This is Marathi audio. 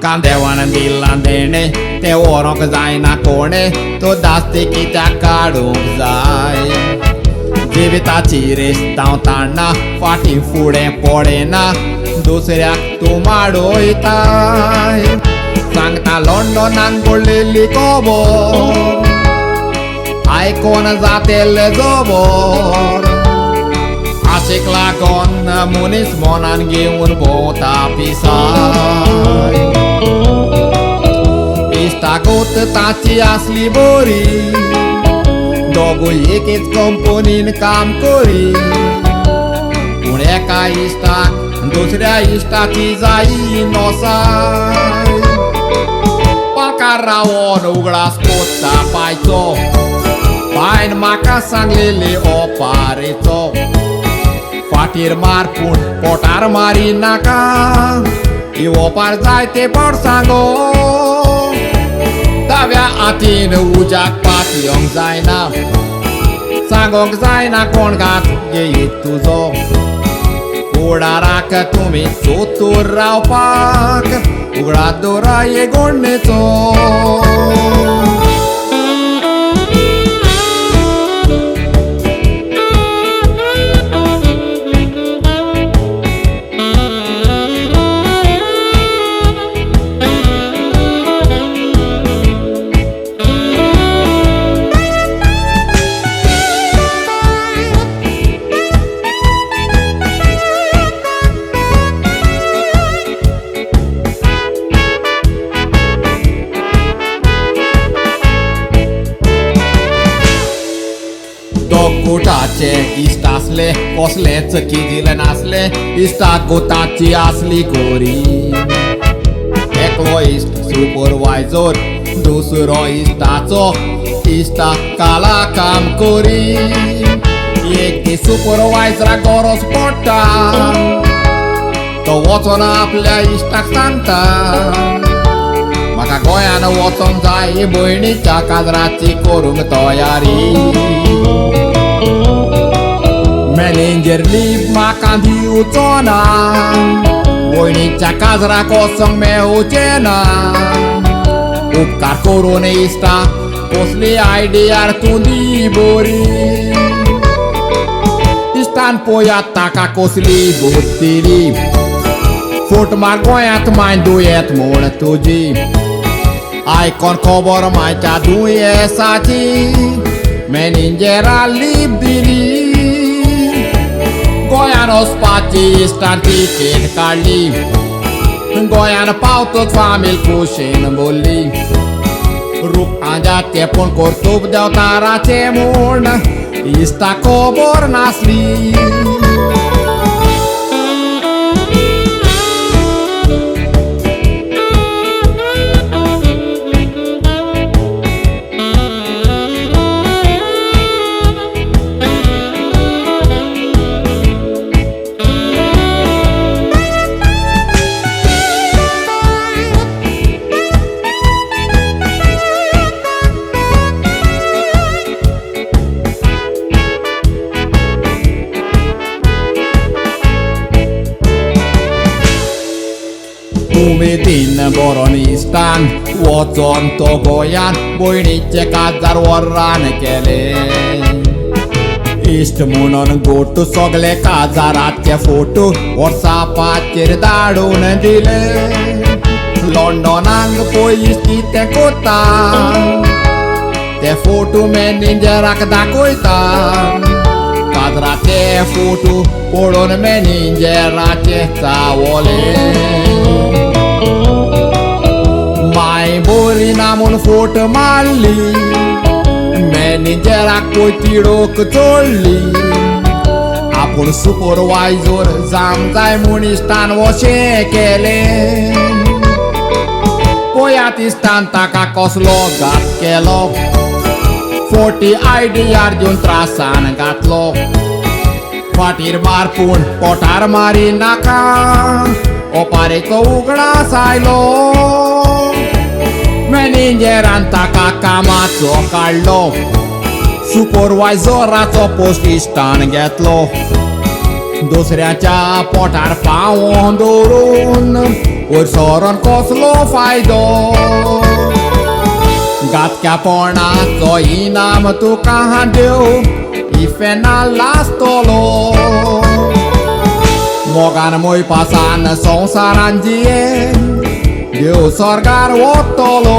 म्हाका देवान दिला देणे ते व्हरोंक जायना कोणे तो दास्ती कित्याक काडूंक जाय जिविताची रेस धांवताना फाटीं फुडें पळयना दुसऱ्याक तूं माडोयताय सांगता लंडनान पडलेली खबर आयकोन जातेले जबर आशेक लागोन मनीस मनान घेवन भोंवता पिसाय इश्टागोत ताची आसली बरी दोगूय एकेच कंपनीन काम करी पूण एका इश्टाक दुसऱ्या इश्टाची जायी नोसाय पाकार रावोन उगडास कोत्ता पायचो बायन म्हाका सांगलेली ओपारेचो फाटीर मार पूण पोटार मारी नाका इवोपार जाय ते पड सांगो दाव्या हातीन उज्याक पातयोंक जायना सांगोंक जायना कोण घात घेयत तुजो फुडाराक तुमी चोतूर रावपाक उगडात दोरा हे गोडणेचो गोटाचे इश्ट आसले कसलेच किजिले नासले इश्टाक गोताची आसली गोरी एकलो इश्ट सुपरवायझर दुसरो इश्टाचो इश्टा काला काम करी एक ती सुपरवायझराक गरज पडटा तो वचोन आपल्या इश्टाक सांगता म्हाका गोंयान वचोंक जाय भयणीच्या काजराची करूंक तयारी मॅनेजर लीव म्हाका दिवचो ना भयणीच्या काजराक वचोंक मेळचें ना उपकार करून इश्टा कसली आयडियार तूं दी बरी इश्टान पळयात ताका कसली बुद्दी फूट मार गोंयांत माय दुयेंत म्हूण तुजी आयकोन खबर मायच्या दुयेंसाची मॅनेजरा लीव दिली गोंयान वचपाची इश्टान तिकेट काडली गोंयान पावतच फामील खोशेन बोल्ली रूप आजा तेपून कर्तूब देंवताराचे म्हूण इश्टा खबर नासली उमेदीन बरोन इश्टान वचोन तो गोंयान भयणीचे काजार वर्रान केले इश्ट म्हणून गोटू सगळे काजाराचे फोटो वॉट्सॅपाचेर धाडून दिले लंडनाक पयस कितें कोता ते फोटो मॅनेजराक दाखयता काजराचे फोटो पळोवन मॅनेजराचे चावले माय बरी ना म्हूण फोट मारली मॅनेजराक तिडोक चोडली आपूण सुपरवायझर जावंक जाय म्हूण इश्टान अशें केलें पळयात इश्टान ताका कसलो घात केलो फोटी आयडियार दिवन त्रासान घातलो फाटीर मार पूण पोटार मारी नाका ओपारेचो उगडास आयलो मॅनेजरान ताका कामाचो काडलो सुपरवायझराचो पोस्ट इश्टान घेतलो दुसऱ्याच्या पोटार पावोन दवरून वयर सरोन कसलो फायदो गातक्यापणाचो इनाम तुका देव इफेना लासतलो मोगान मोयपासान संवसारान जिये देव स्वर्गार वतलो